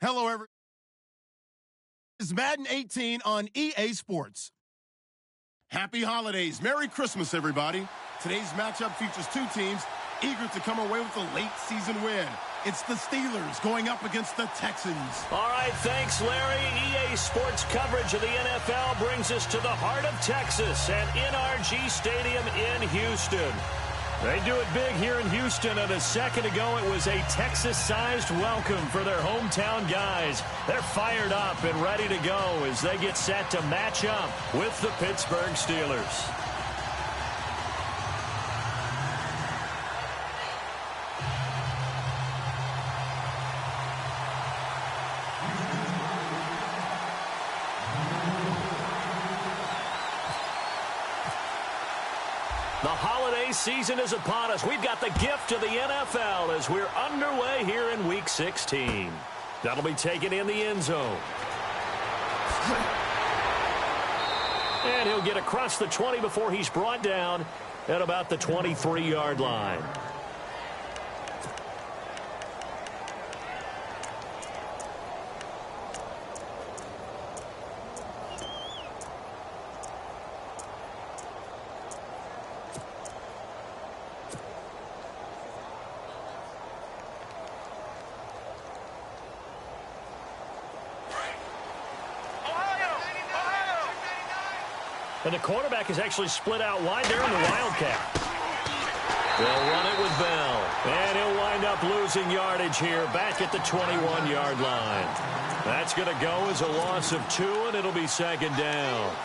Hello, everyone. It's Madden 18 on EA Sports. Happy holidays. Merry Christmas, everybody. Today's matchup features two teams eager to come away with a late season win. It's the Steelers going up against the Texans. All right, thanks, Larry. EA Sports coverage of the NFL brings us to the heart of Texas at NRG Stadium in Houston. They do it big here in Houston, and a second ago it was a Texas-sized welcome for their hometown guys. They're fired up and ready to go as they get set to match up with the Pittsburgh Steelers. The holiday season is upon us. We've got the gift of the NFL as we're underway here in Week 16. That'll be taken in the end zone. And he'll get across the 20 before he's brought down at about the 23-yard line. And the quarterback is actually split out wide there in the Wildcat. They'll run it with Bell. And he'll wind up losing yardage here back at the 21-yard line. That's going to go as a loss of 2, and it'll be second down.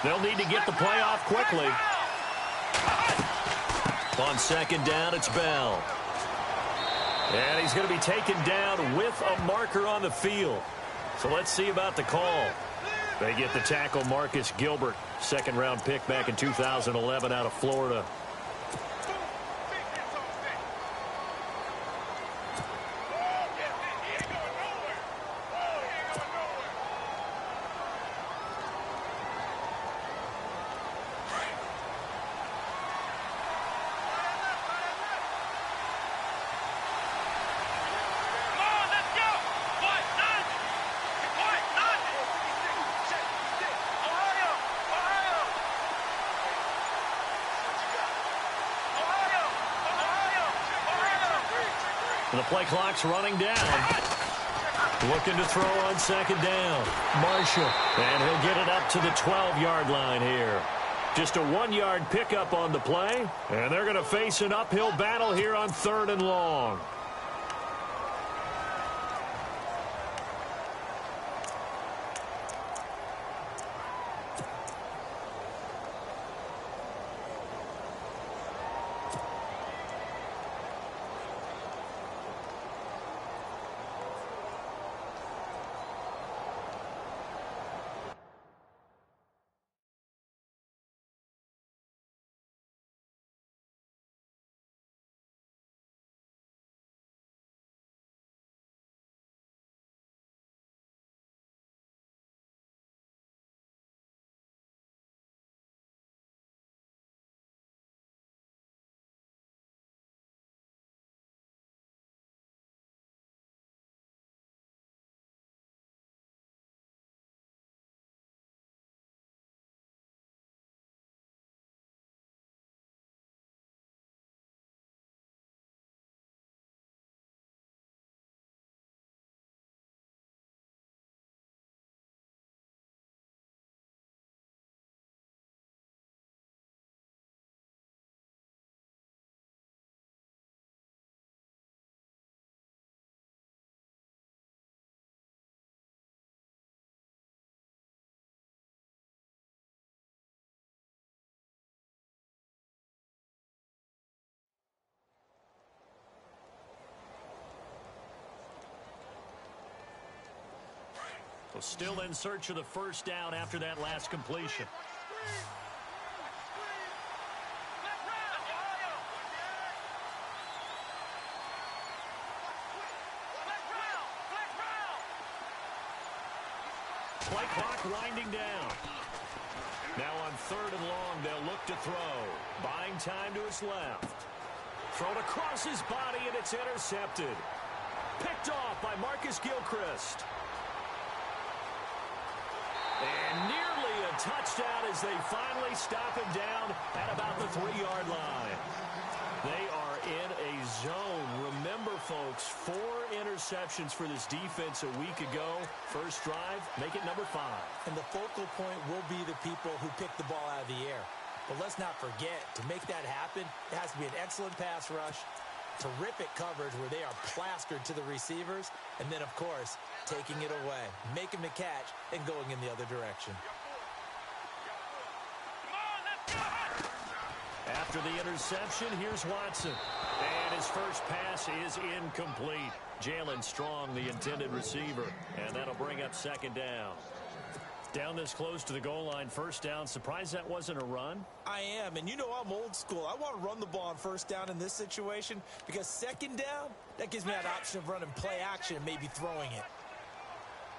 They'll need to get the play off quickly. On second down, it's Bell. And he's going to be taken down with a marker on the field. So let's see about the call. They get the tackle, Marcus Gilbert, second-round pick back in 2011 out of Florida. The play clock's running down. Looking to throw on second down. Marshall. And he'll get it up to the 12-yard line here. Just a 1-yard pickup on the play. And they're going to face an uphill battle here on 3rd and long. Well, still in search of the first down after that last completion. Play clock winding down. Now on 3rd and long, they'll look to throw. Buying time to his left. Thrown across his body, and it's intercepted. Picked off by Marcus Gilchrist. And nearly a touchdown as they finally stop him down at about the 3-yard line. They are in a zone. Remember, folks, 4 interceptions for this defense a week ago. First drive, make it number 5. And the focal point will be the people who pick the ball out of the air. But let's not forget, to make that happen, it has to be an excellent pass rush, terrific coverage where they are plastered to the receivers, and then, of course, taking it away, making the catch, and going in the other direction. After the interception, here's Watson. And his first pass is incomplete. Jalen Strong, the intended receiver. And that'll bring up 2nd down. Down this close to the goal line, first down. Surprised that wasn't a run? I am, and you know I'm old school. I want to run the ball on first down in this situation because 2nd down, that gives me that option of running play action and maybe throwing it.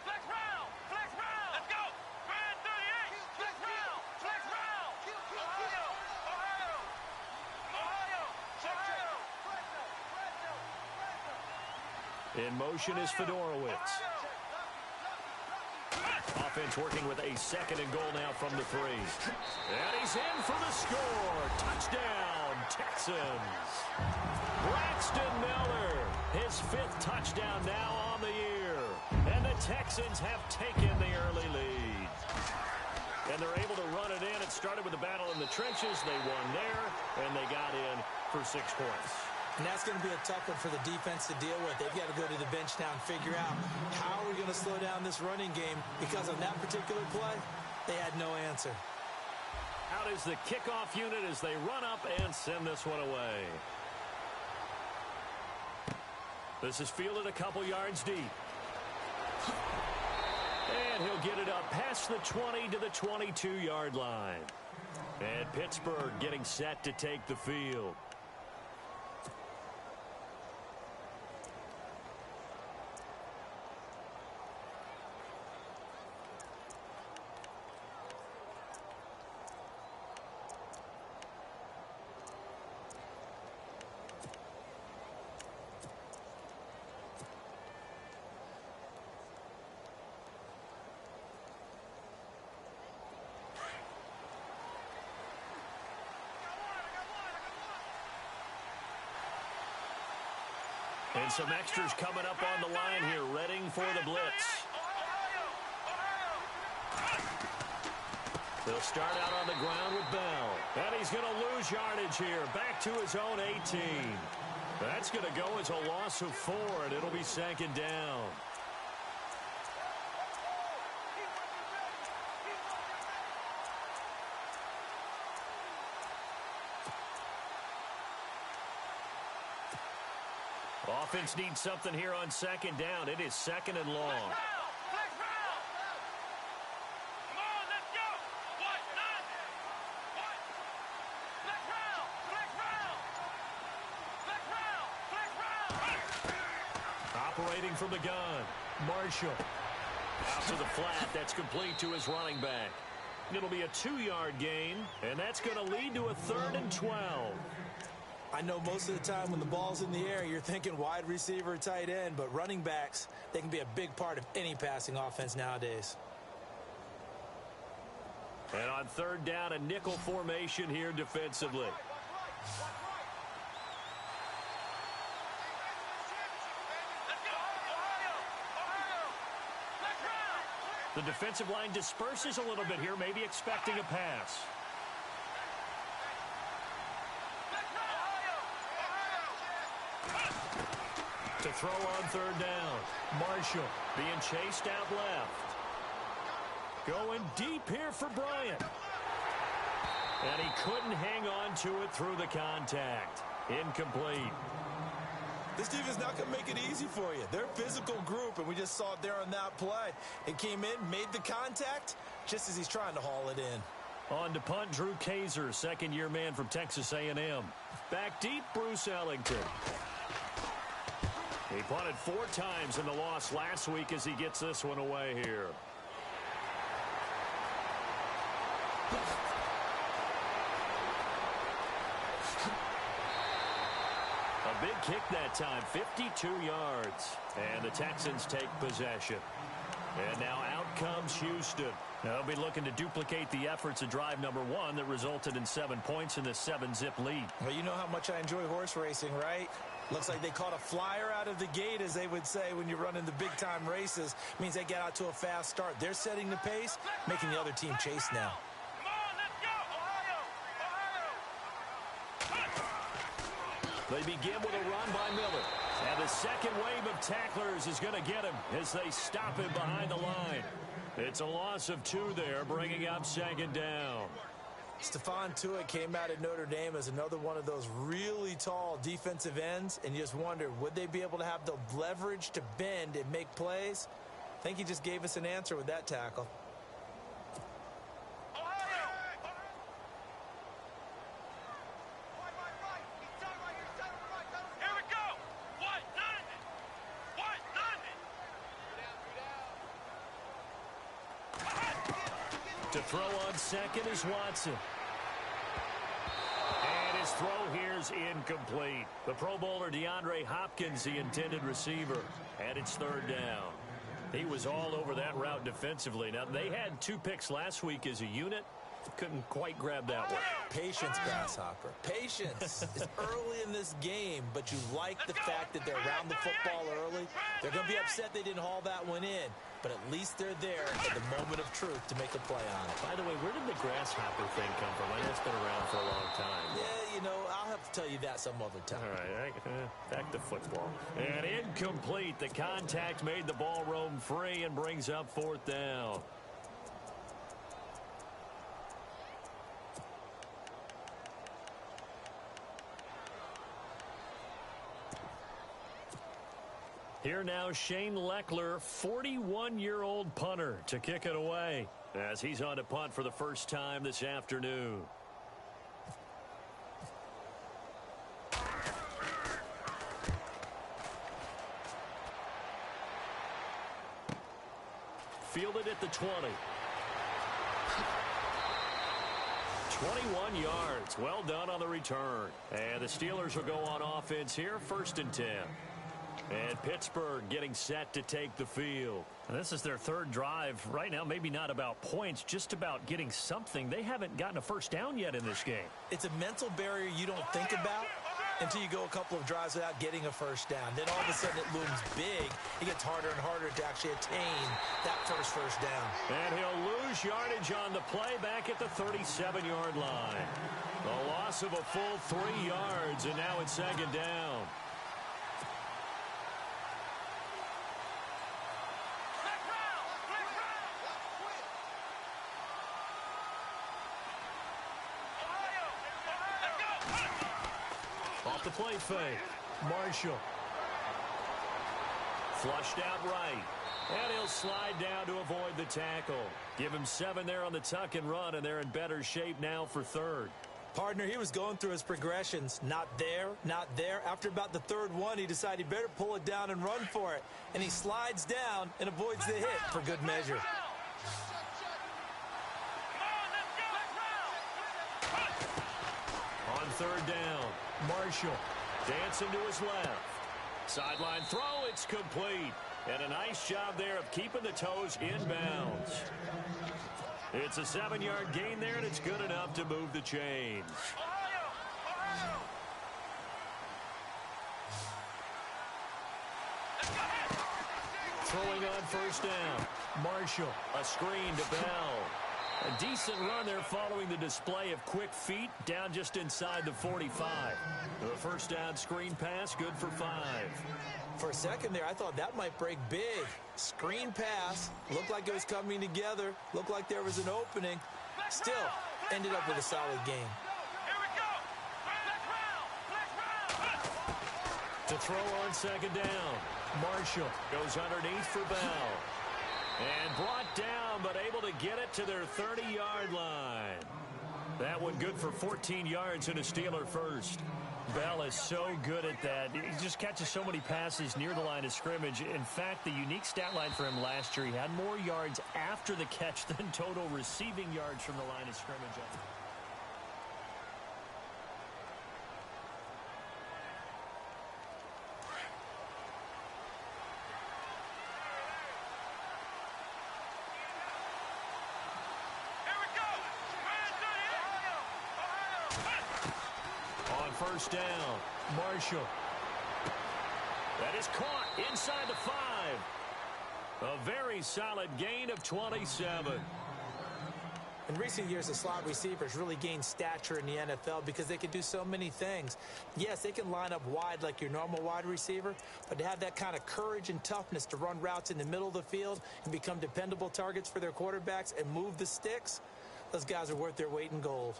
Flex round! Flex round! Let's go! Brand 38! Flex round! Flex round! Ohio! Ohio! Ohio! In motion is Fedorowicz. Offense working with a 2nd and goal now from the 3. And he's in for the score. Touchdown, Texans. Braxton Miller, his 5th touchdown now on the year. And the Texans have taken the early lead. And they're able to run it in. It started with a battle in the trenches. They won there, and they got in for 6 points. And that's going to be a tough one for the defense to deal with. They've got to go to the bench now and figure out how are we going to slow down this running game, because on that particular play, they had no answer. Out is the kickoff unit as they run up and send this one away. This is fielded a couple yards deep. And he'll get it up past the 20 to the 22-yard line. And Pittsburgh getting set to take the field. And some extras coming up on the line here, readying for the blitz. They'll start out on the ground with Bell. And he's going to lose yardage here, back to his own 18. That's going to go as a loss of 4, and it'll be 2nd down. Offense needs something here on 2nd down. It is 2nd and long. Flex round! Come on, let's go! What? None? What? Flex round! Flex round! Flex round! Flex round! Operating from the gun, Marshall. Out to the flat. That's complete to his running back. It'll be a 2-yard gain, and that's going to lead to a 3rd and 12. I know most of the time when the ball's in the air, you're thinking wide receiver, tight end, but running backs, they can be a big part of any passing offense nowadays. And on 3rd down, a nickel formation here defensively. The defensive line disperses a little bit here, maybe expecting a pass. To throw on 3rd down. Marshall being chased out left. Going deep here for Bryant. And he couldn't hang on to it through the contact. Incomplete. This defense is not going to make it easy for you. They're a physical group, and we just saw it there on that play. It came in, made the contact, just as he's trying to haul it in. On to punt, Drew Kaiser, second-year man from Texas A&M. Back deep, Bruce Ellington. He punted 4 times in the loss last week as he gets this one away here. A big kick that time, 52 yards. And the Texans take possession. And now out comes Houston. They'll be looking to duplicate the efforts of drive number 1 that resulted in 7 points in this 7-zip lead. Well, you know how much I enjoy horse racing, right? Looks like they caught a flyer out of the gate, as they would say when you're running the big-time races. Means they get out to a fast start. They're setting the pace, making the other team chase now. Come on, let's go, Ohio! They begin with a run by Miller. And the second wave of tacklers is going to get him as they stop him behind the line. It's a loss of 2 there, bringing up second down. Stephon Tuitt came out at Notre Dame as another one of those really tall defensive ends, and you just wonder, would they be able to have the leverage to bend and make plays? I think he just gave us an answer with that tackle. Here we go! What? Nothing! What? Nothing! To throw on second is Watson. And his throw here is incomplete. The Pro Bowler DeAndre Hopkins, the intended receiver. And it's third down. He was all over that route defensively. Now, they had 2 picks last week as a unit. Couldn't quite grab that one. Patience, Grasshopper. Patience. It's early in this game, but you like the fact that they're around the football early. They're going to be upset they didn't haul that one in, but at least they're there at the moment of truth to make a play on it. By the way, where did the grasshopper thing come from? I know it's been around for a long time. Yeah, you know, I'll have to tell you that some other time. All right, back to football. And incomplete. The contact made the ball roam free and brings up fourth down. Here now, Shane Leckler, 41-year-old punter, to kick it away as he's on to punt for the first time this afternoon. Fielded at the 20. 21 yards. Well done on the return. And the Steelers will go on offense here, 1st and 10. And Pittsburgh getting set to take the field. And this is their 3rd drive. Right now, maybe not about points, just about getting something. They haven't gotten a first down yet in this game. It's a mental barrier you don't think about until you go a couple of drives without getting a first down. Then all of a sudden it looms big. It gets harder and harder to actually attain that first down. And he'll lose yardage on the play back at the 37-yard line. A loss of a full 3 yards, and now it's second down. Off the play fake. Marshall. Flushed out right. And he'll slide down to avoid the tackle. Give him 7 there on the tuck and run, and they're in better shape now for 3rd. Partner, he was going through his progressions. Not there, not there. After about the 3rd one, he decided he better pull it down and run for it. And he slides down and avoids the hit for good measure. On 3rd down, Marshall dancing to his left. Sideline throw, it's complete. And a nice job there of keeping the toes inbounds. It's a 7-yard gain there, and it's good enough to move the chains. Throwing on 1st down, Marshall. A screen to Bell. A decent run there following the display of quick feet down just inside the 45. The 1st down screen pass, good for 5. For a second there, I thought that might break big. Screen pass. Looked like it was coming together. Looked like there was an opening. Still, ended up with a solid game. To throw on second down. Marshall goes underneath for Bell. And brought down, but able to get it to their 30-yard line. That one good for 14 yards and a Steeler first. Bell is so good at that. He just catches so many passes near the line of scrimmage. In fact, the unique stat line for him last year, he had more yards after the catch than total receiving yards from the line of scrimmage. First down, Marshall. That is caught inside the 5. A very solid gain of 27. In recent years, the slot receivers really gained stature in the NFL because they can do so many things. Yes, they can line up wide like your normal wide receiver, but to have that kind of courage and toughness to run routes in the middle of the field and become dependable targets for their quarterbacks and move the sticks, those guys are worth their weight in gold.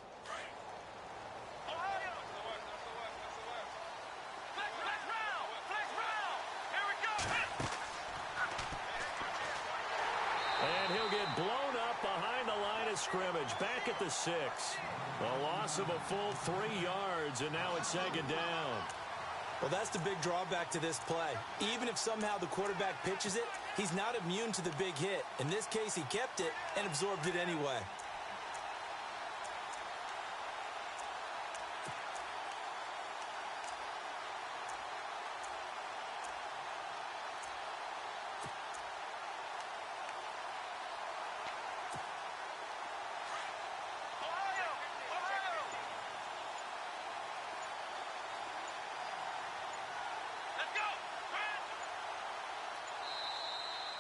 Scrimmage back at the 6. A loss of a full 3 yards, and now it's second down. Well, that's the big drawback to this play. Even if somehow the quarterback pitches it, he's not immune to the big hit. In this case, he kept it and absorbed it anyway.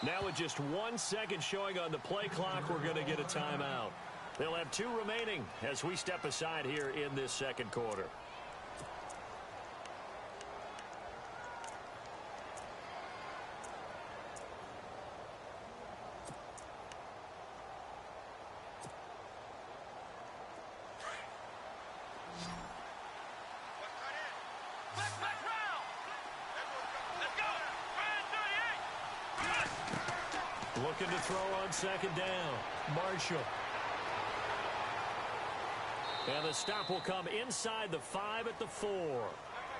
Now with just 1 second showing on the play clock, we're going to get a timeout. They'll have 2 remaining as we step aside here in this second quarter. Looking to throw on second down. Marshall. And the stop will come inside the 5 at the 4.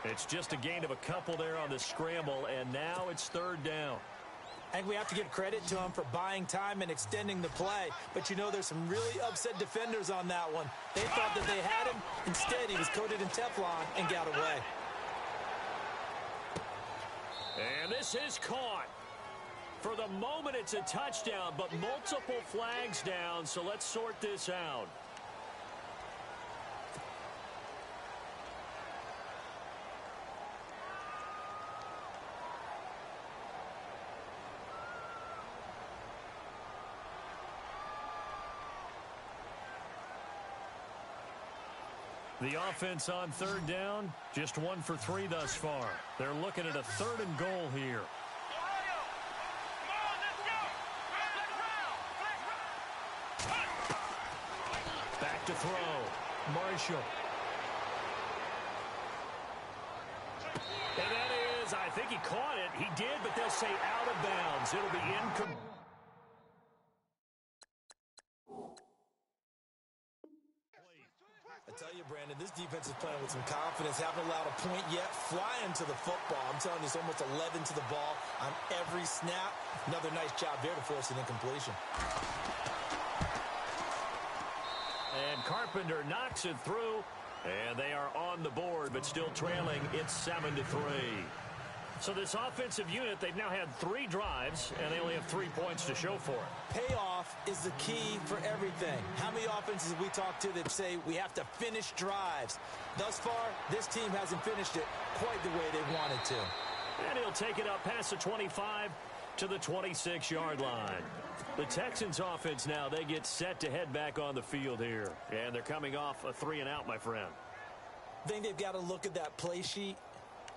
It's just a gain of a couple there on the scramble, and now it's third down. I think we have to give credit to him for buying time and extending the play. But, you know, there's some really upset defenders on that one. They thought that they had him. Instead, he was coated in Teflon and got away. And this is caught. For the moment, it's a touchdown, but multiple flags down, so let's sort this out. The offense on third down, just 1 for 3 thus far. They're looking at a 3rd and goal here. Back to throw. Marshall. And that is, I think he caught it. He did, but they'll say out of bounds. It'll be incomplete. I tell you, Brandon, this defense is playing with some confidence. Haven't allowed a point yet. Flying to the football. I'm telling you, it's almost 11 to the ball on every snap. Another nice job there to force an incompletion. And Carpenter knocks it through. And they are on the board, but still trailing. It's 7-3. So this offensive unit, they've now had 3 drives, and they only have 3 points to show for it. Payoff is the key for everything. How many offenses have we talked to that say we have to finish drives? Thus far, this team hasn't finished it quite the way they wanted to. And he'll take it up past the 25 to the 26-yard line. The Texans offense now, they get set to head back on the field here. And they're coming off a 3-and-out, my friend. I think they've got to look at that play sheet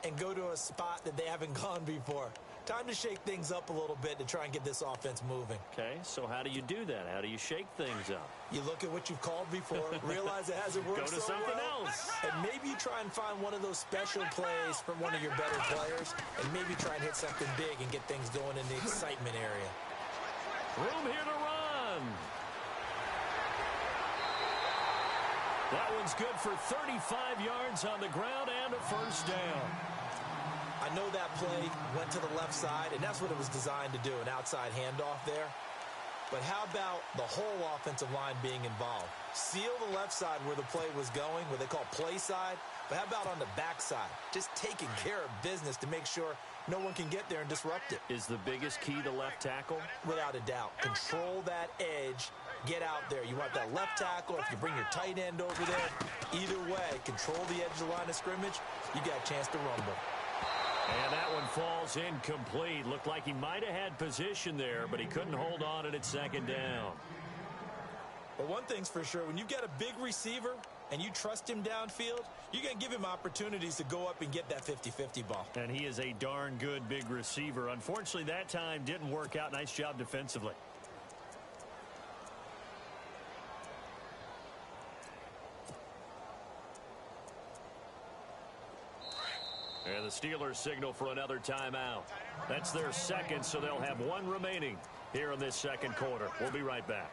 and go to a spot that they haven't gone before. Time to shake things up a little bit to try and get this offense moving. Okay, so how do you do that? How do you shake things up? You look at what you've called before, realize it hasn't worked Go to something else. and maybe you try and find one of those special plays from one of your better players, and maybe try and hit something big and get things going in the excitement area. Room here to run. That one's good for 35 yards on the ground and a first down. I know that play went to the left side, and that's what it was designed to do, an outside handoff there. But how about the whole offensive line being involved? Seal the left side where the play was going, what they call play side. But how about on the back side? Just taking care of business to make sure no one can get there and disrupt it. Is the biggest key the left tackle? Without a doubt. Control that edge. Get out there. You want that left tackle. If you bring your tight end over there, either way, control the edge of the line of scrimmage. You got a chance to rumble. And that one falls incomplete. Looked like he might have had position there, but he couldn't hold on at second down. But one thing's for sure, when you've got a big receiver and you trust him downfield, you're going to give him opportunities to go up and get that 50-50 ball. And he is a darn good big receiver. Unfortunately, that time didn't work out. Nice job defensively. And the Steelers signal for another timeout. That's their second, so they'll have one remaining here in this second quarter. We'll be right back.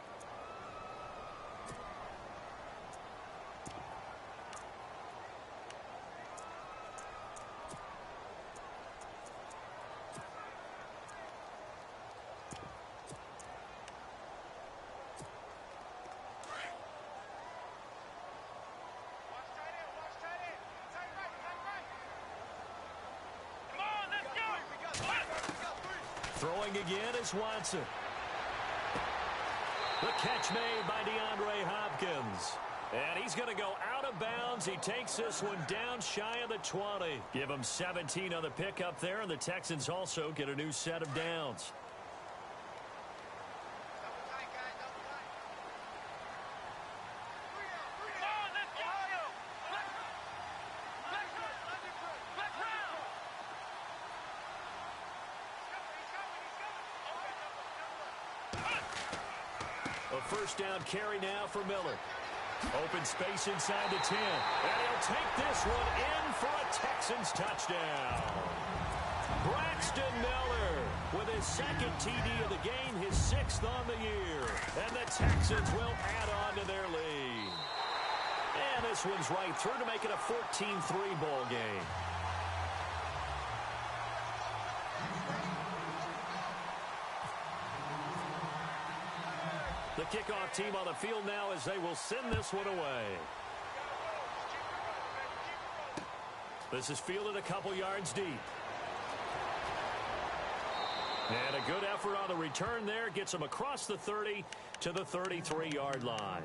Throwing again is Watson. The catch made by DeAndre Hopkins. And he's going to go out of bounds. He takes this one down shy of the 20. Give him 17 on the pickup there, and the Texans also get a new set of downs. A first down carry now for Miller. Open space inside the 10. And he'll take this one in for a Texans touchdown. Braxton Miller with his second TD of the game, his 6th on the year. And the Texans will add on to their lead. And this one's right through to make it a 14-3 ball game. The kickoff team on the field now as they will send this one away. This is fielded a couple yards deep. And a good effort on the return there. Gets them across the 30 to the 33-yard line.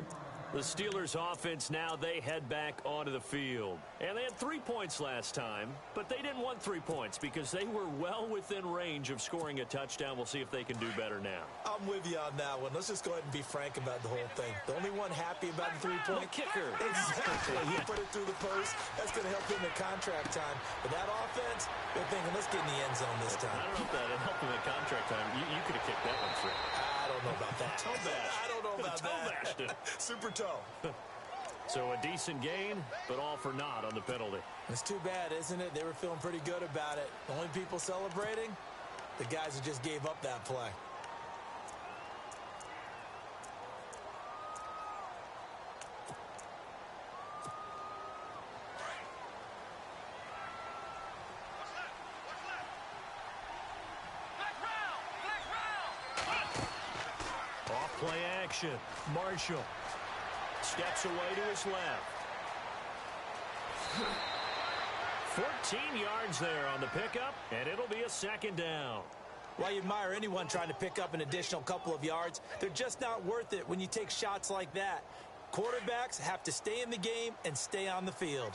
The Steelers offense now, they head back onto the field. And they had 3 points last time, but they didn't want 3 points because they were well within range of scoring a touchdown. We'll see if they can do better now. I'm with you on that one. Let's just go ahead and be frank about the whole thing. The only one happy about the 3-point kicker. Exactly. He put it through the post. That's going to help him in contract time. But that offense, they're thinking, let's get in the end zone this time. I don't know if that helped him in contract time. You could have kicked that one through. I don't know about that. Toe bash. I don't know about toe that. bashed it. Super toe. So a decent gain, but all for naught on the penalty. It's too bad, isn't it? They were feeling pretty good about it. The only people celebrating, the guys who just gave up that play. Off-play action. Marshall steps away to his left. 14 yards there on the pickup, and it'll be a second down. Well, you admire anyone trying to pick up an additional couple of yards. They're just not worth it when you take shots like that. Quarterbacks have to stay in the game and stay on the field.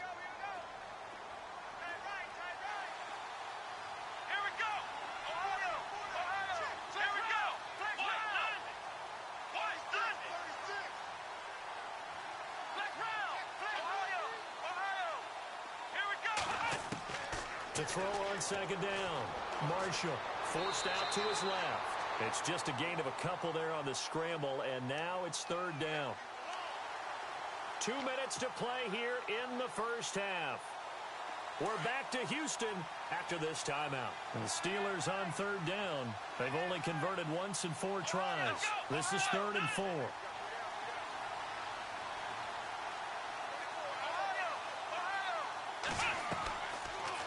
To throw on second down. Marshall Forced out to his left. It's just a gain of a couple there on the scramble, and now it's third down. 2 minutes to play here in the first half. We're back to Houston after this timeout. The Steelers on third down. They've only converted once in 4 tries. This is 3rd and 4.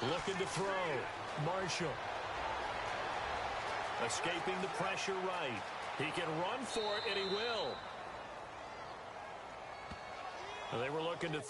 Looking to throw. Marshall. Escaping the pressure right. He can run for it, and he will. They were looking to...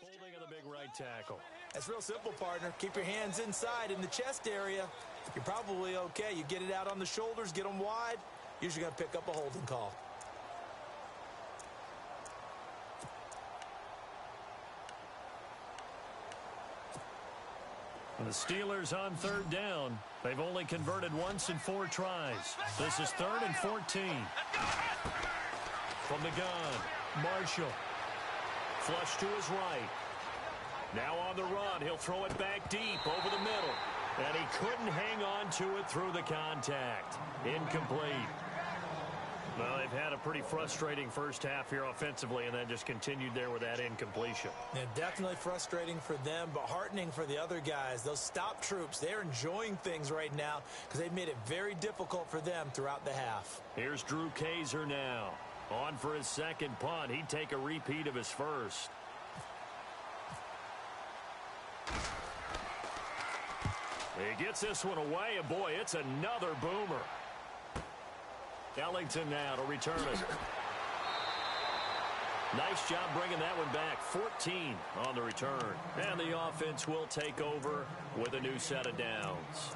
Holding of the big right tackle. That's real simple, partner. Keep your hands inside in the chest area. You're probably okay. You get it out on the shoulders, get them wide. Usually going to pick up a holding call. The Steelers on third down. They've only converted once in 4 tries. This is 3rd and 14. From the gun, Marshall. Flush to his right. Now on the run. He'll throw it back deep over the middle. And he couldn't hang on to it through the contact. Incomplete. Well, they've had a pretty frustrating first half here offensively, and then just continued there with that incompletion. Yeah, definitely frustrating for them, but heartening for the other guys. Those stop troops, they're enjoying things right now because they've made it very difficult for them throughout the half. Here's Drew Kaiser now. On for his second punt. He'd take a repeat of his first. He gets this one away, and boy, it's another boomer. Ellington now to return it. Nice job bringing that one back. 14 on the return. And the offense will take over with a new set of downs.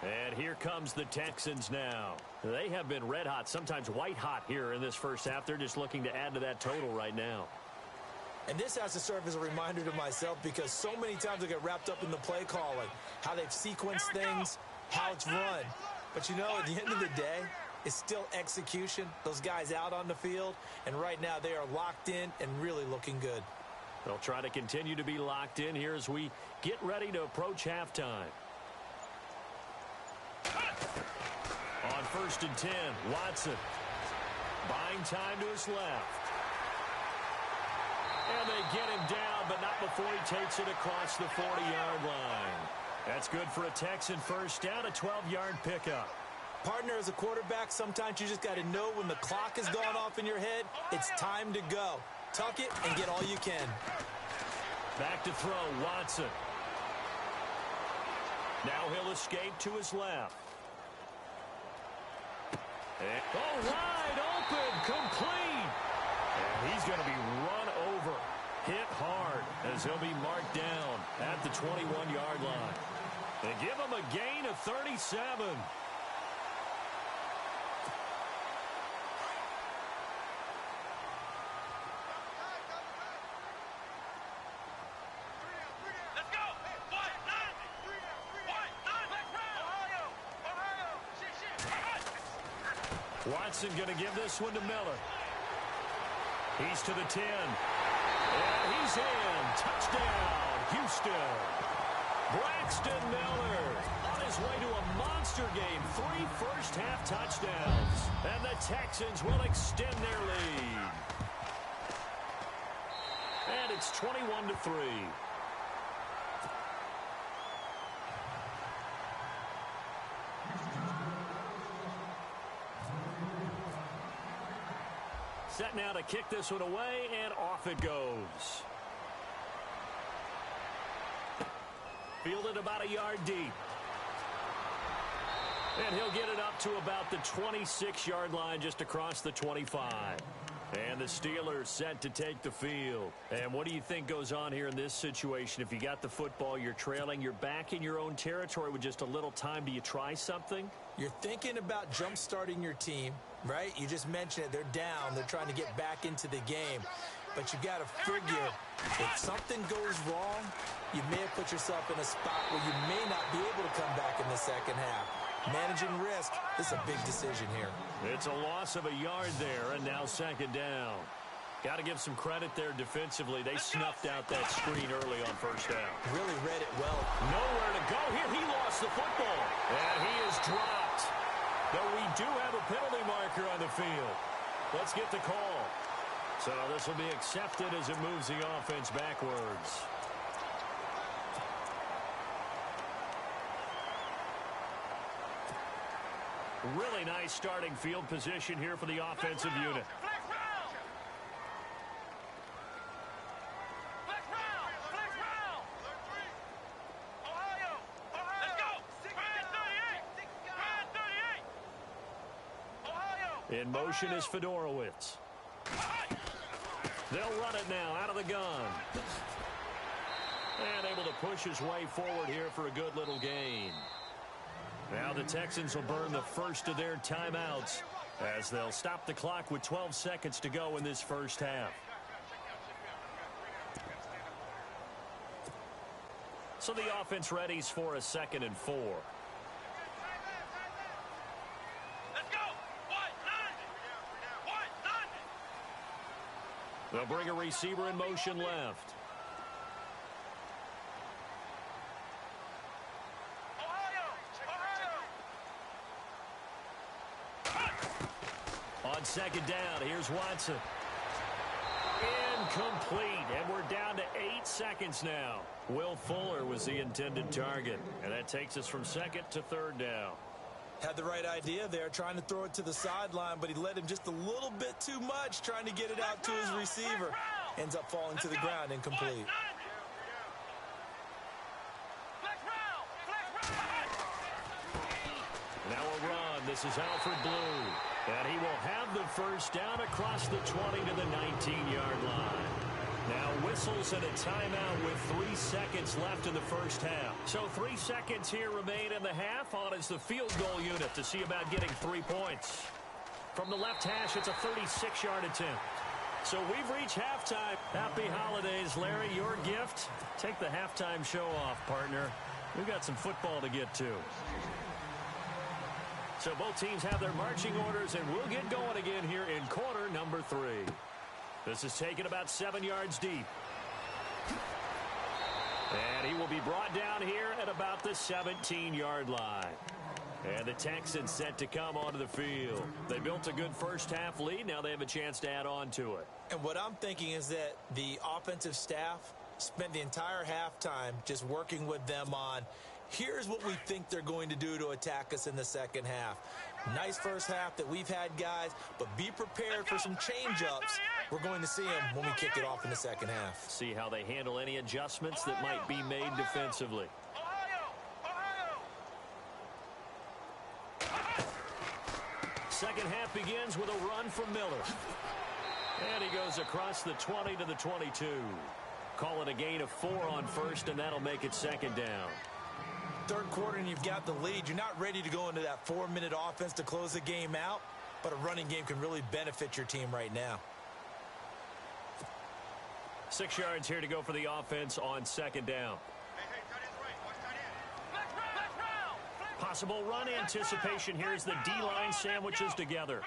And here comes the Texans now. They have been red hot, sometimes white hot here in this first half. They're just looking to add to that total right now. And this has to serve as a reminder to myself because so many times I get wrapped up in the play calling, how they've sequenced things, how it's run. But you know, at the end of the day, it's still execution. Those guys out on the field, and right now they are locked in and really looking good. They'll try to continue to be locked in here as we get ready to approach halftime. On 1st and 10, Watson. Buying time to his left. And they get him down, but not before he takes it across the 40-yard line. That's good for a Texan first down, a 12-yard pickup. Partner, as a quarterback, sometimes you just got to know when the clock has gone off in your head, it's time to go. Tuck it and get all you can. Back to throw, Watson. Now he'll escape to his left. Oh, wide open, complete. And he's going to be run over, hit hard, as he'll be marked down at the 21-yard line. They give him a gain of 37. Watson going to give this one to Miller. He's to the 10. And he's in. Touchdown, Houston. Braxton Miller on his way to a monster game. 3 first-half touchdowns. And the Texans will extend their lead. And it's 21-3. Set now to kick this one away, and off it goes. Fielded about a yard deep. And he'll get it up to about the 26-yard line, just across the 25. And the Steelers set to take the field. And what do you think goes on here in this situation? If you got the football, you're trailing, you're back in your own territory with just a little time. Do you try something? You're thinking about jump-starting your team, right? You just mentioned it. They're down. They're trying to get back into the game. But you got to figure if something goes wrong, you may have put yourself in a spot where you may not be able to come back in the second half. Managing risk, this is a big decision here. It's a loss of a yard there, and now second down. Got to give some credit there defensively. They snuffed out that screen early on first down. Really read it well. Nowhere to go here. He lost the football, and he is dropped. Though we do have a penalty marker on the field. Let's get the call. So this will be accepted as it moves the offense backwards. Really nice starting field position here for the offensive unit. In motion is Fedorowicz. They'll run it now out of the gun. And able to push his way forward here for a good little gain. Now the Texans will burn the first of their timeouts as they'll stop the clock with 12 seconds to go in this first half. So the offense readies for a 2nd and 4. Let's go. They'll bring a receiver in motion left. On second down, here's Watson. Incomplete, and we're down to 8 seconds now. Will Fuller was the intended target, and that takes us from 2nd to 3rd down. Had the right idea there, trying to throw it to the sideline, but he led him just a little bit too much, trying to get it out to his receiver. Ends up falling to the ground, incomplete. Now a run. This is Alfred Blue. And he will have the first down across the 20 to the 19-yard line. Now whistles and a timeout with 3 seconds left in the first half. So 3 seconds here remain in the half on as the field goal unit to see about getting 3 points. From the left hash, it's a 36-yard attempt. So we've reached halftime. Happy holidays, Larry. Your gift. Take the halftime show off, partner. We've got some football to get to. So both teams have their marching orders, and we'll get going again here in quarter number 3. This is taken about 7 yards deep. And he will be brought down here at about the 17-yard line. And the Texans set to come onto the field. They built a good first half lead. Now they have a chance to add on to it. And what I'm thinking is that the offensive staff spent the entire halftime just working with them on, here's what we think they're going to do to attack us in the second half. Nice first half that we've had, guys, but be prepared for some change-ups. We're going to see them when we kick it off in the second half. See how they handle any adjustments that might be made defensively. Second half begins with a run from Miller. And he goes across the 20 to the 22. Call it a gain of 4 on first, and that'll make it second down. Third quarter and you've got the lead. You're not ready to go into that 4-minute offense to close the game out, but a running game can really benefit your team right now. 6 yards here to go for the offense on second down. Possible run anticipation here as the D-line sandwiches together.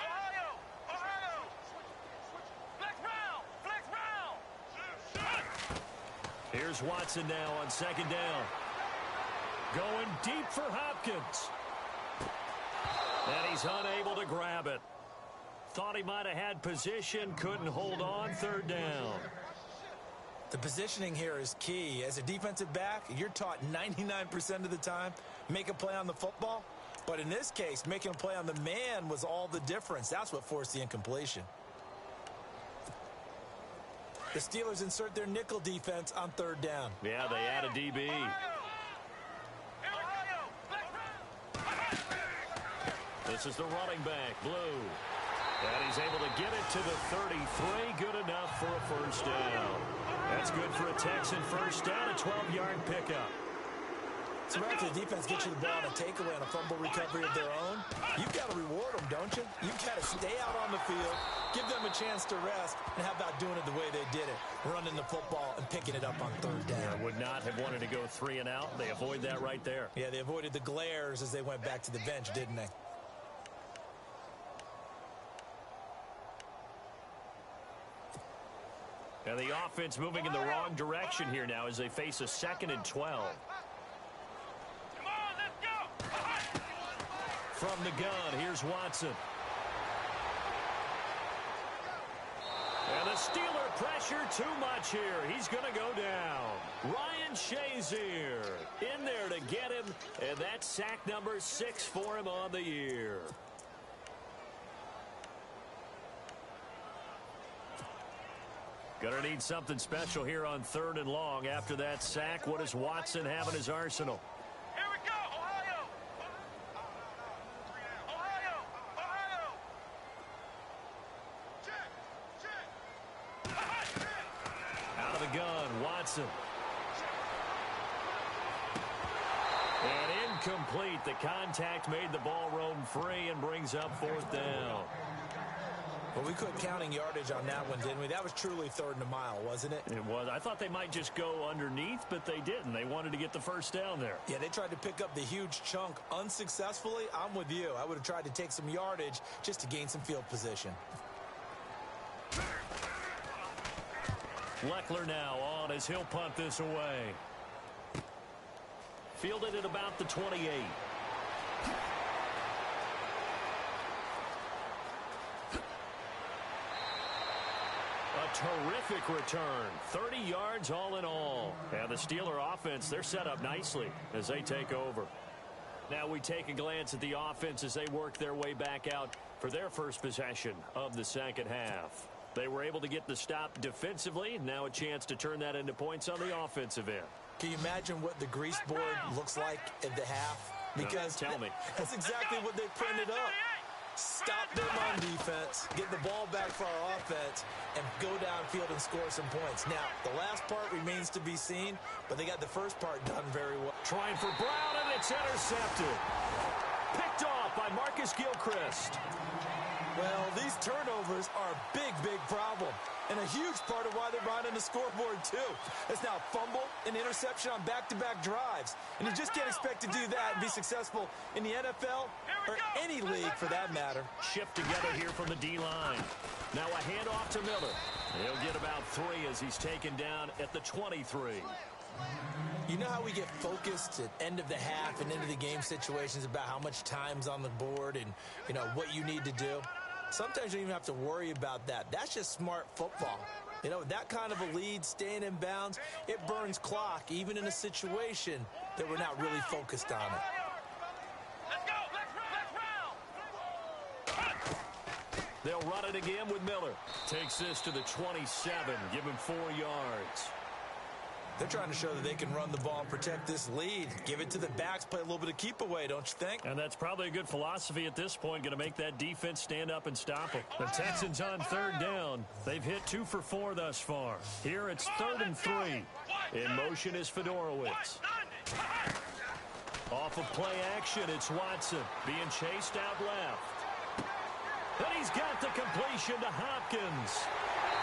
Here's Watson now on second down. Going deep for Hopkins. And he's unable to grab it. Thought he might have had position, couldn't hold on, third down. The positioning here is key. As a defensive back, you're taught 99% of the time, make a play on the football. But in this case, making a play on the man was all the difference. That's what forced the incompletion. The Steelers insert their nickel defense on third down. Yeah, they add a DB. This is the running back, Blue. And he's able to get it to the 33. Good enough for a first down. That's good for a Texan first down, a 12-yard pickup. So after the defense gets you the ball on a takeaway and a fumble recovery of their own, you've got to reward them, don't you? You've got to stay out on the field, give them a chance to rest, and how about doing it the way they did it, running the football and picking it up on third down. Yeah, would not have wanted to go 3 and out. They avoid that right there. Yeah, they avoided the glares as they went back to the bench, didn't they? And the offense moving in the wrong direction here now as they face a 2nd and 12. Come on, let's go. From the gun, here's Watson. And the Steeler pressure too much here. He's going to go down. Ryan Shazier in there to get him, and that's sack number 6 for him on the year. Gonna need something special here on 3rd and long. After that sack, what does Watson have in his arsenal? Here we go, Ohio. Ohio. Ohio. Check. Out of the gun, Watson. And incomplete. The contact made the ball roam free and brings up 4th down. Well, we quit counting yardage on that one, didn't we? That was truly 3rd and a mile, wasn't it? It was. I thought they might just go underneath, but they didn't. They wanted to get the first down there. Yeah, they tried to pick up the huge chunk unsuccessfully. I'm with you. I would have tried to take some yardage just to gain some field position. Leckler now on as he'll punt this away. Fielded at about the 28. Terrific return. 30 yards all in all. And the Steeler offense, they're set up nicely as they take over. Now we take a glance at the offense as they work their way back out for their first possession of the 2nd half. They were able to get the stop defensively. Now a chance to turn that into points on the offensive end. Can you imagine what the grease board looks like at the half? Because tell me. That's exactly what they printed up. Stop them on defense, get the ball back for our offense, and go downfield and score some points. Now, the last part remains to be seen, but they got the first part done very well. Trying for Brown, and it's intercepted. Picked off by Marcus Gilchrist. Well, these turnovers are a big, big problem, and a huge part of why they're behind on the scoreboard, too. It's now fumble and interception on back-to-back drives, and you just can't expect to do that and be successful in the NFL or any league for that matter. Shift together here from the D-line. Now a handoff to Miller. He'll get about 3 as he's taken down at the 23. You know how we get focused at end of the half and into the game situations about how much time's on the board and, you know, what you need to do? Sometimes you don't even have to worry about that. That's just smart football. You know, that kind of a lead, staying in bounds, it burns clock, even in a situation that we're not really focused on it. Let's go. Let's They'll run it again with Miller. Takes this to the 27. Give him 4 yards. They're trying to show that they can run the ball and protect this lead. Give it to the backs, play a little bit of keep away, don't you think? And that's probably a good philosophy at this point, going to make that defense stand up and stop them. The Texans on 3rd down. They've hit 2 for 4 thus far. Here it's 3rd and 3. In motion is Fedorowicz. Off of play action, it's Watson being chased out left. And he's got the completion to Hopkins.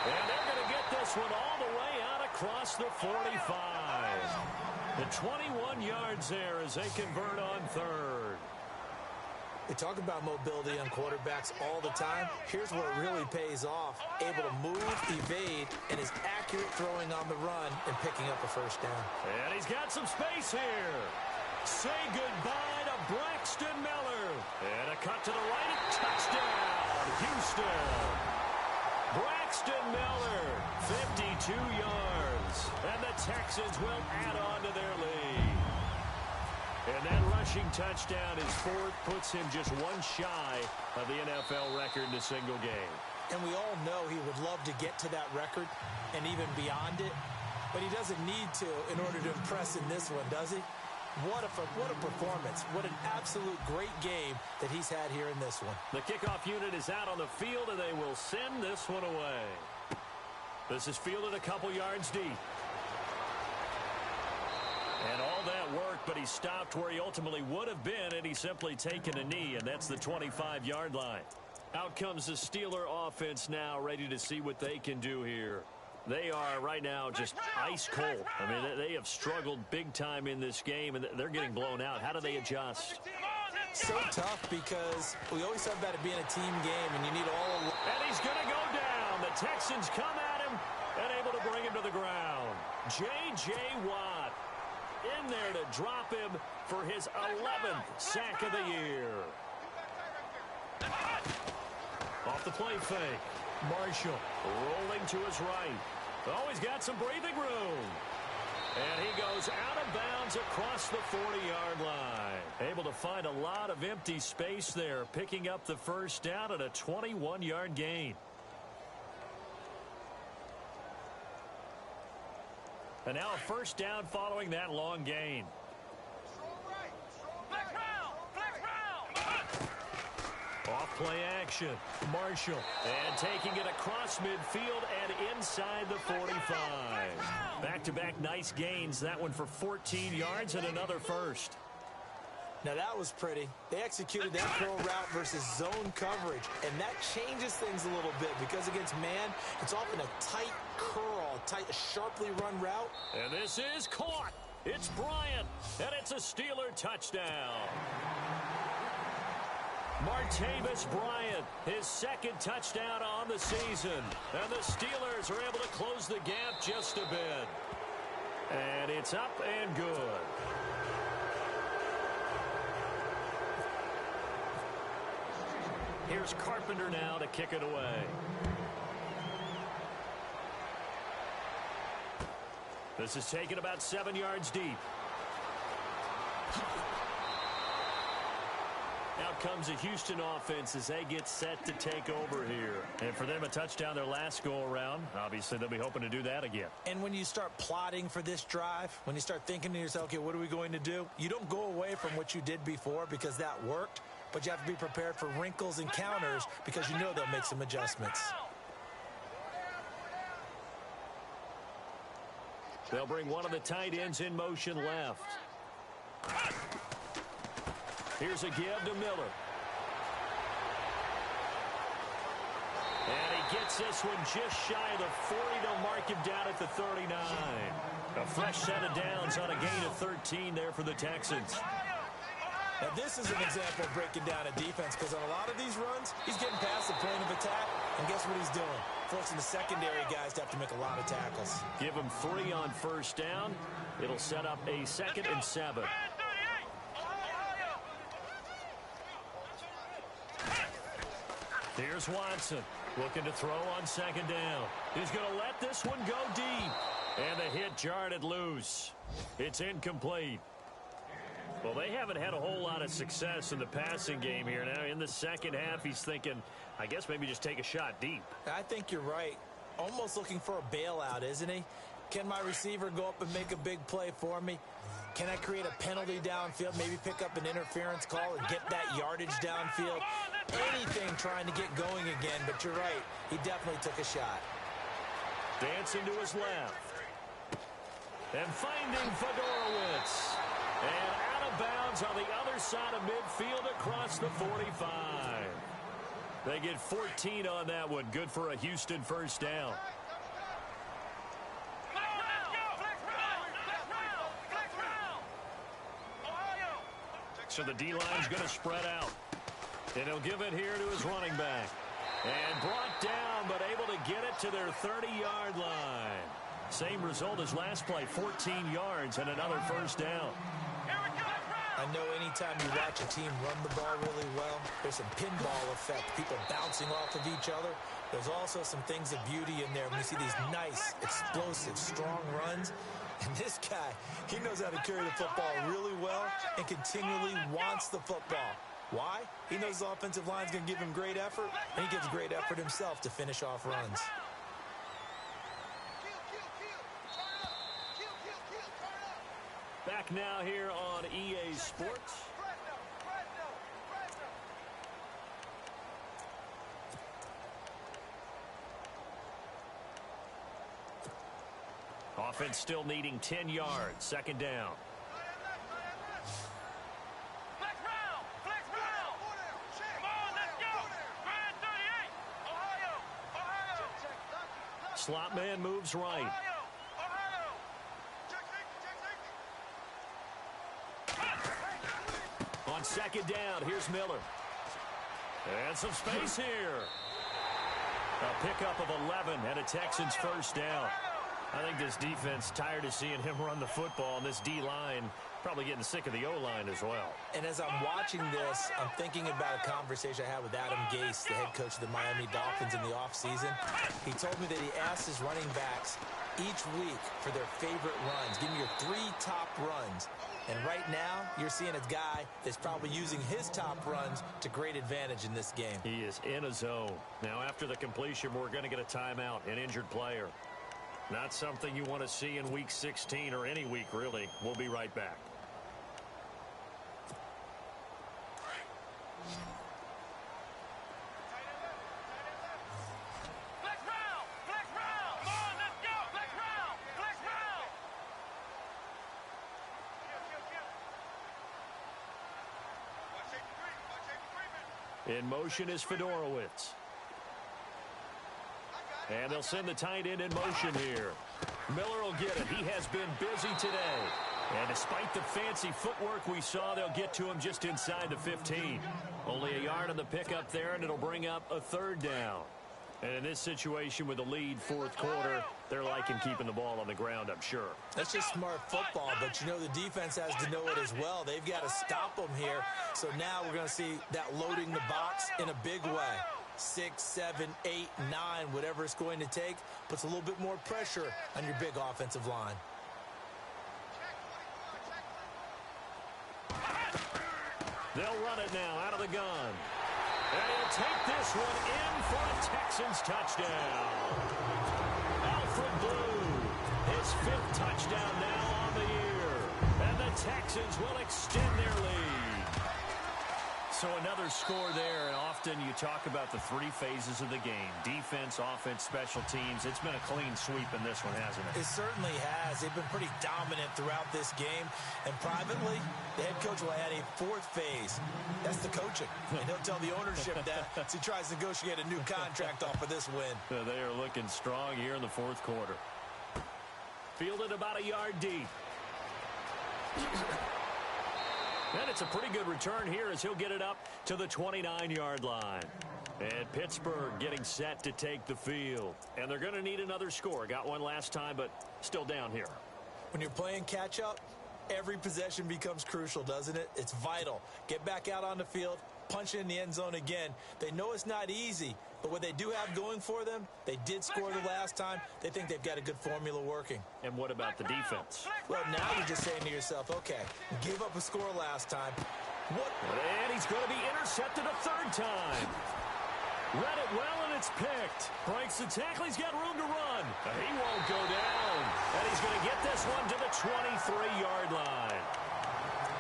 And they're going to get this one all the way out across the 45. The 21 yards there as they convert on 3rd. They talk about mobility on quarterbacks all the time. Here's where it really pays off. Able to move, evade, and is accurate throwing on the run and picking up a first down. And he's got some space here. Say goodbye to Braxton Miller. And a cut to the right. Touchdown, Houston. Braxton Miller, 52 yards. And the Texans will add on to their lead. And that rushing touchdown is 4th, puts him just 1 shy of the NFL record in a single game. And we all know he would love to get to that record and even beyond it. But he doesn't need to in order to impress in this one, does he? What a performance. What an absolute great game that he's had here in this one. The kickoff unit is out on the field, and they will send this one away. This is fielded a couple yards deep. And all that work, but he stopped where he ultimately would have been had he simply taken a knee, and that's the 25-yard line. Out comes the Steeler offense now, ready to see what they can do here. They are right now just ice cold. I mean, they have struggled big time in this game, and they're getting blown out. How do they adjust? So tough because we always talk about it being a team game, and you need all of... And he's going to go down. The Texans come at him and able to bring him to the ground. J.J. Watt in there to drop him for his 11th sack of the year. Off the play fake. Marshall rolling to his right. Oh, he's got some breathing room. And he goes out of bounds across the 40-yard line. Able to find a lot of empty space there, picking up the first down at a 21-yard gain. And now a first down following that long gain. Off play action. Marshall. And taking it across midfield and inside the 45. Back-to-back nice gains. That one for 14 yards and another first. Now that was pretty. They executed that curl route versus zone coverage, and that changes things a little bit because against man, it's often a tight curl, sharply run route. And this is caught. It's Bryant, and it's a Steeler touchdown. Martavis Bryant, his second touchdown on the season. And the Steelers are able to close the gap just a bit. And it's up and good. Here's Carpenter now to kick it away. This is taken about 7 yards deep. Out comes the Houston offense as they get set to take over here. And for them, a touchdown their last go-around. Obviously, they'll be hoping to do that again. And when you start plotting for this drive, when you start thinking to yourself, okay, what are we going to do? You don't go away from what you did before because that worked, but you have to be prepared for wrinkles and counters because you know they'll make some adjustments. They'll bring one of the tight ends in motion left. Here's a give to Miller. And he gets this one just shy of the 40. They'll mark him down at the 39. A fresh set of downs on a gain of 13 there for the Texans. Now this is an example of breaking down a defense because on a lot of these runs, he's getting past the point of attack, and guess what he's doing? Forcing the secondary guys to have to make a lot of tackles. Give him 3 on first down. It'll set up a 2nd and 7. Here's Watson looking to throw on 2nd down. He's going to let this one go deep. And the hit jarred it loose. It's incomplete. Well, they haven't had a whole lot of success in the passing game here. Now, in the second half, he's thinking, I guess maybe just take a shot deep. I think you're right. Almost looking for a bailout, isn't he? Can my receiver go up and make a big play for me? Can I create a penalty downfield, maybe pick up an interference call and get that yardage downfield? Anything trying to get going again, but you're right. He definitely took a shot. Dancing to his left. And finding Fedorowicz. And out of bounds on the other side of midfield across the 45. They get 14 on that one. Good for a Houston first down. So the D-line's going to spread out. And he'll give it here to his running back. And brought down, but able to get it to their 30-yard line. Same result as last play, 14 yards and another first down. I know anytime you watch a team run the ball really well, there's some pinball effect, people bouncing off of each other. There's also some things of beauty in there when you see these nice, explosive, strong runs. And this guy, he knows how to carry the football really well and continually wants the football. Why? He knows the offensive line's going to give him great effort, and he gives great effort himself to finish off runs. Back now here on EA Sports. Offense still needing 10 yards. Second down. Flex round! Flex round! Come on, let's go! Grand 38! Ohio! Ohio! Slot man moves right. Ohio! Ohio! On second down, here's Miller. And some space here. A pickup of 11 and a Texans first down. I think this defense tired of seeing him run the football, and this D-line probably getting sick of the O-line as well. And as I'm watching this, I'm thinking about a conversation I had with Adam Gase, the head coach of the Miami Dolphins in the offseason. He told me that he asked his running backs each week for their favorite runs. Give me your 3 top runs. And right now, you're seeing a guy that's probably using his top runs to great advantage in this game. He is in a zone. Now, after the completion, we're going to get a timeout, an injured player. Not something you want to see in Week 16 or any week, really. We'll be right back. Flex round! Flex round! Come on, let's go! Flex round! Flex round! In motion is Fedorowicz. And they'll send the tight end in motion here. Miller will get it. He has been busy today. And despite the fancy footwork we saw, they'll get to him just inside the 15. Only a yard on the pickup there, and it'll bring up a third down. And in this situation with the lead fourth quarter, they're liking keeping the ball on the ground, I'm sure. That's just smart football, but you know the defense has to know it as well. They've got to stop them here. So now we're going to see that loading the box in a big way. 6, 7, 8, 9, whatever it's going to take, puts a little bit more pressure on your big offensive line. They'll run it now out of the gun. And he'll take this one in for a Texans touchdown. Alfred Blue, his 5th touchdown now on the year. And the Texans will extend their lead. So another score there, and often you talk about the 3 phases of the game. Defense, offense, special teams. It's been a clean sweep in this one, hasn't it? It certainly has. They've been pretty dominant throughout this game. And privately, the head coach will add a 4th phase. That's the coaching. And he'll tell the ownership that as he tries to negotiate a new contract off of this win. So they are looking strong here in the fourth quarter. Fielded about a yard deep. And it's a pretty good return here as he'll get it up to the 29-yard line. And Pittsburgh getting set to take the field. And they're going to need another score. Got one last time, but still down here. When you're playing catch-up, every possession becomes crucial, doesn't it? It's vital. Get back out on the field, punch it in the end zone again. They know it's not easy, but what they do have going for them, they did score the last time. They think they've got a good formula working. And what about the defense? Well, now you're just saying to yourself, okay, gave up a score last time. What? And he's going to be intercepted a 3rd time. Read it well, and it's picked. Breaks the tackle. He's got room to run. He won't go down. And he's going to get this one to the 23-yard line.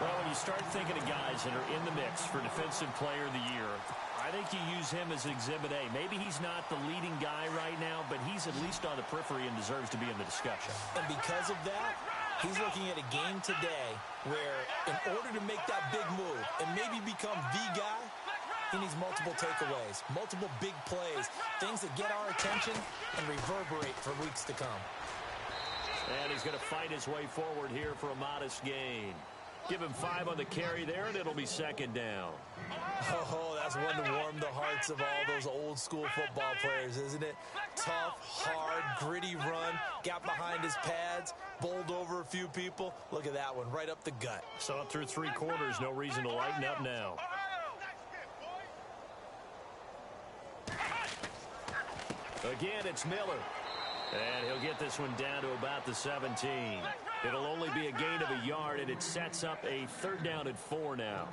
Well, when you start thinking of guys that are in the mix for Defensive Player of the Year, I think you use him as Exhibit A. Maybe he's not the leading guy right now, but he's at least on the periphery and deserves to be in the discussion. And because of that, he's looking at a game today where in order to make that big move and maybe become the guy, he needs multiple takeaways, multiple big plays, things that get our attention and reverberate for weeks to come. And he's going to fight his way forward here for a modest gain. Give him 5 on the carry there, and it'll be 2nd down. Oh, that's one to warm the hearts of all those old school football players, isn't it? Tough, hard, gritty run, got behind his pads, bowled over a few people. Look at that one, right up the gut. Saw it through 3 quarters, no reason to lighten up now. Again, it's Miller. And he'll get this one down to about the 17. It'll only be a gain of a yard, and it sets up a 3rd down and 4 now.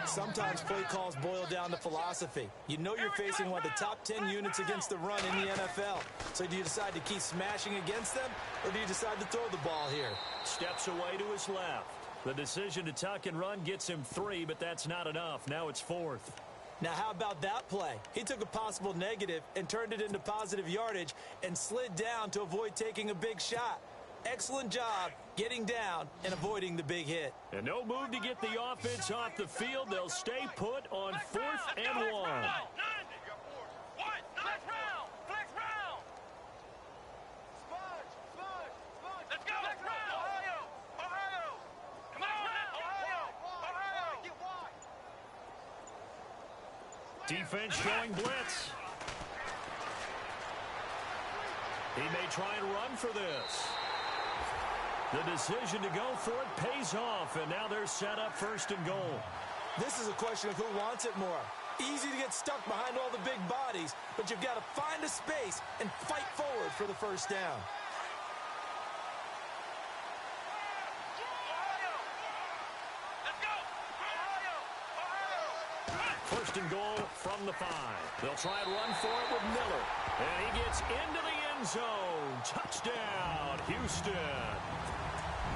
Sometimes play calls boil down to philosophy. You know you're facing one of the top 10 units against the run in the NFL. So do you decide to keep smashing against them, or do you decide to throw the ball here? Steps away to his left. The decision to tuck and run gets him 3, but that's not enough. Now it's 4th. Now, how about that play? He took a possible negative and turned it into positive yardage and slid down to avoid taking a big shot. Excellent job getting down and avoiding the big hit. And no move to get the offense off the field. They'll stay put on 4th and 1. Let's go! Ohio! Ohio! Come on! Ohio! Ohio! Defense showing blitz. He may try and run for this. The decision to go for it pays off, and now they're set up 1st and goal. This is a question of who wants it more. Easy to get stuck behind all the big bodies, but you've got to find a space and fight forward for the 1st down. First and goal from the 5. They'll try and run for it with Miller. And he gets into the end zone. Touchdown, Houston.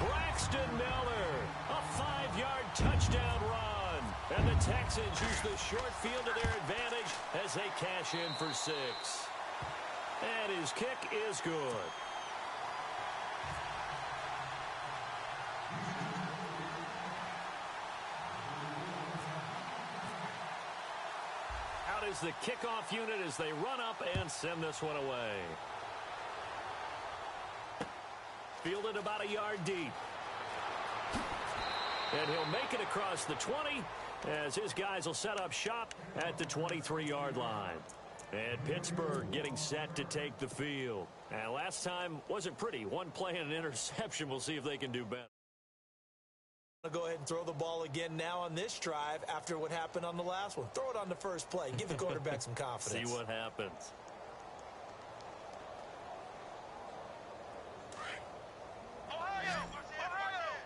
Braxton Miller, a 5-yard touchdown run. And the Texans use the short field to their advantage as they cash in for 6. And his kick is good. Out is the kickoff unit as they run up and send this one away. Fielded about a yard deep. And he'll make it across the 20 as his guys will set up shop at the 23-yard line. And Pittsburgh getting set to take the field. And last time wasn't pretty. One play and an interception. We'll see if they can do better. I'll go ahead and throw the ball again now on this drive after what happened on the last one. Throw it on the first play. Give the quarterback some confidence. See what happens. Ohio! Ohio!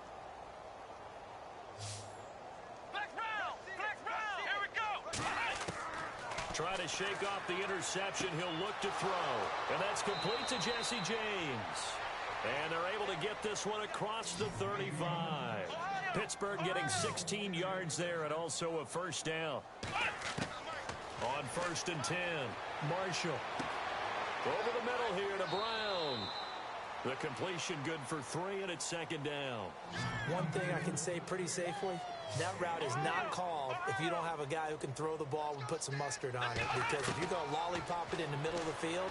Flex round! Flex round! Here we go! Try to shake off the interception. He'll look to throw. And that's complete to Jesse James. And they're able to get this one across the 35. Pittsburgh getting 16 yards there and also a 1st down. On 1st and 10, Marshall. Over the middle here to Brown. The completion good for 3, and it's 2nd down. One thing I can say pretty safely, that route is not called if you don't have a guy who can throw the ball and put some mustard on it. Because if you go lollipop it in the middle of the field,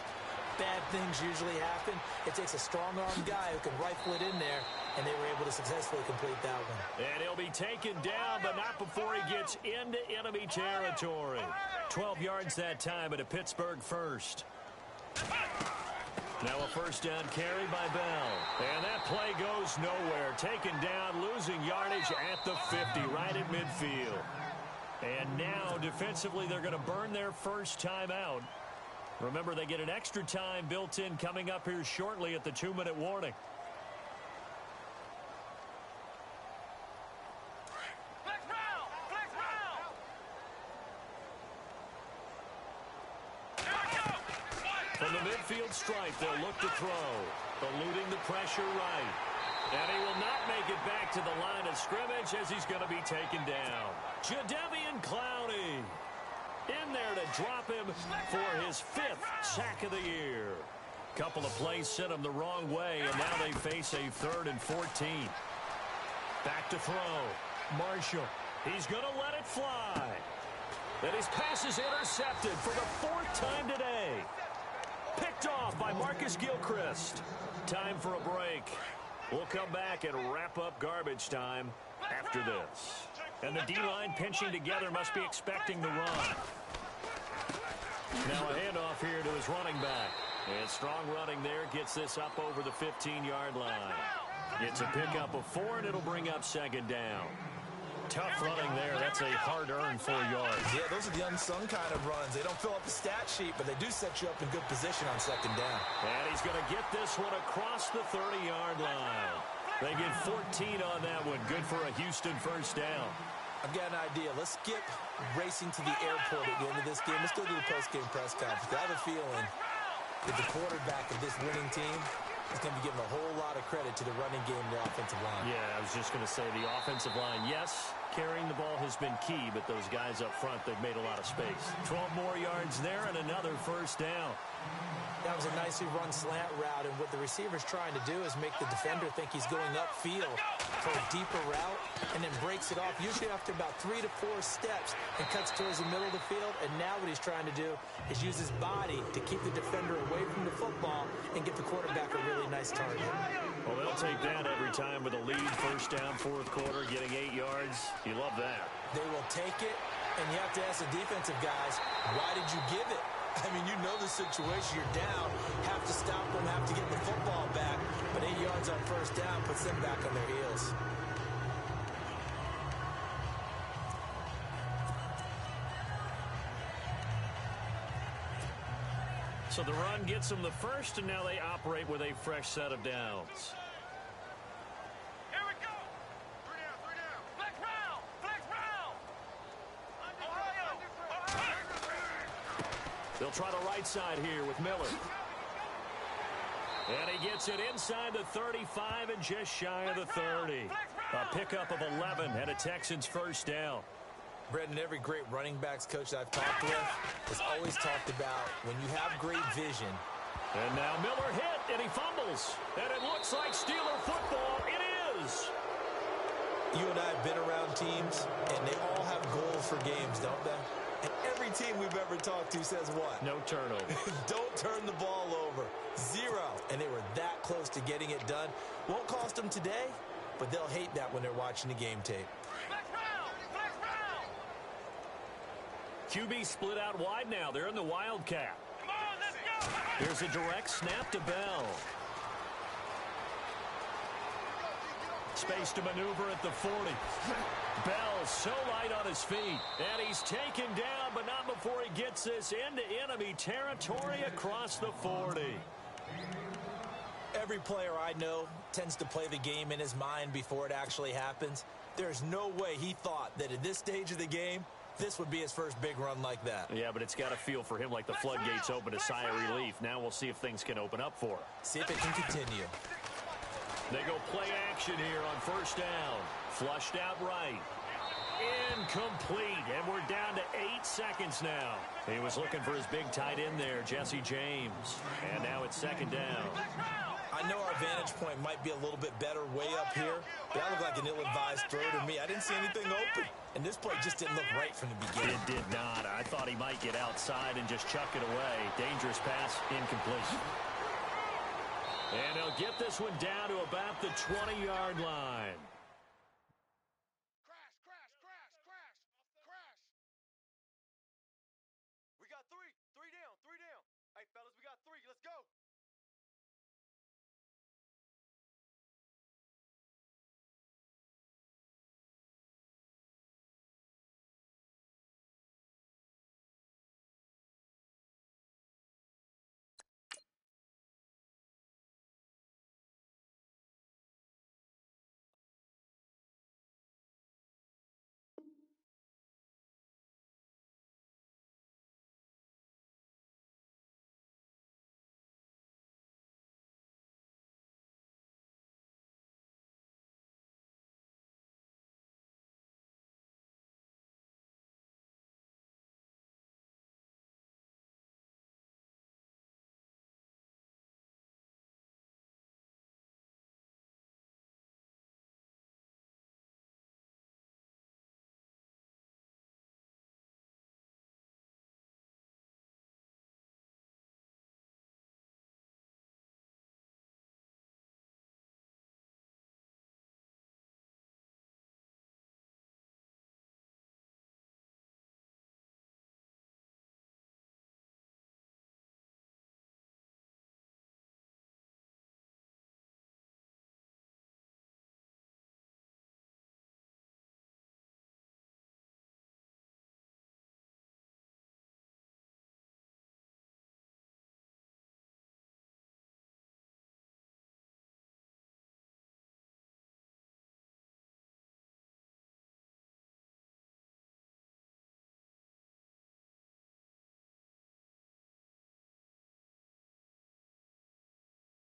bad things usually happen. It takes a strong-armed guy who can rifle it in there, and they were able to successfully complete that one. And he'll be taken down, but not before he gets into enemy territory. 12 yards that time at a Pittsburgh 1st. Now a 1st down carry by Bell. And that play goes nowhere. Taken down, losing yardage at the 50, right at midfield. And now defensively they're going to burn their first time out. Remember, they get an extra time built in coming up here shortly at the 2-minute warning. Flex round! Flex round! Here we go! From the midfield stripe, they'll look to throw. Eluding the pressure right. And he will not make it back to the line of scrimmage as he's going to be taken down. Jadeveon Clowney in there to drop him for his 5th sack of the year. Couple of plays sent him the wrong way, and now they face a 3rd and 14. Back to throw. Marshall. He's going to let it fly. And his pass is intercepted for the 4th time today. Picked off by Marcus Gilchrist. Time for a break. We'll come back and wrap up garbage time after this. And the D-line pinching together must be expecting the run. Now a handoff here to his running back. And strong running there gets this up over the 15-yard line. It's a pickup of 4, and it'll bring up 2nd down. Tough running there. That's a hard-earned 4 yards. Yeah, those are the unsung kind of runs. They don't fill up the stat sheet, but they do set you up in good position on second down. And he's going to get this one across the 30-yard line. They get 14 on that one. Good for a Houston first down. I've got an idea. Let's skip racing to the airport at the end of this game. Let's go to the post-game press conference. I have a feeling that the quarterback of this winning team is going to be given a whole lot of credit to the running game and the offensive line. Yeah, I was just going to say the offensive line, yes, carrying the ball has been key, but those guys up front, they've made a lot of space. 12 more yards there and another first down. That was a nicely run slant route, and what the receiver's trying to do is make the defender think he's going upfield for a deeper route, and then breaks it off, usually after about 3 to 4 steps, and cuts towards the middle of the field. And now what he's trying to do is use his body to keep the defender away from the football and get the quarterback a really nice target. Well, they'll take that every time with a lead, first down, fourth quarter, getting 8 yards. You love that. They will take it, and you have to ask the defensive guys, why did you give it? I mean, you know the situation. You're down, have to stop them, have to get the football back. But 8 yards on first down puts them back on their heels. So the run gets them the first, and now they operate with a fresh set of downs. Here we go. 3 down, 3 down. Flex round, flex round. Ohio. They'll try the right side here with Miller. And he gets it inside the 35 and just shy of the 30. A pickup of 11 and a Texans first down. Brendan, every great running backs coach I've talked with has always talked about when you have great vision. And now Miller hit, and he fumbles. And it looks like Steeler football. It is. You and I have been around teams, and they all have goals for games, don't they? And every team we've ever talked to says what? No turnover. Don't turn the ball over. 0. And they were that close to getting it done. Won't cost them today, but they'll hate that when they're watching the game tape. Flex round, flex round. QB split out wide now. They're in the Wildcat. Come on, let's go. Here's a direct snap to Bell. Space to maneuver at the 40. Bell so light on his feet. And he's taken down, but not before he gets this into enemy territory across the 40. Every player I know tends to play the game in his mind before it actually happens. There's no way he thought that at this stage of the game, this would be his first big run like that. Yeah, but it's got to feel for him like the floodgates open, a sigh of relief. Now we'll see if things can open up for him. See if it can continue. They go play action here on first down. Flushed out right. Incomplete. And we're down to 8 seconds now. He was looking for his big tight end there, Jesse James. And now it's second down. I know our vantage point might be a little bit better way up here, but that looked like an ill-advised throw to me. I didn't see anything open, and this play just didn't look right from the beginning. It did not. I thought he might get outside and just chuck it away. Dangerous pass, incomplete. And he'll get this one down to about the 20-yard line.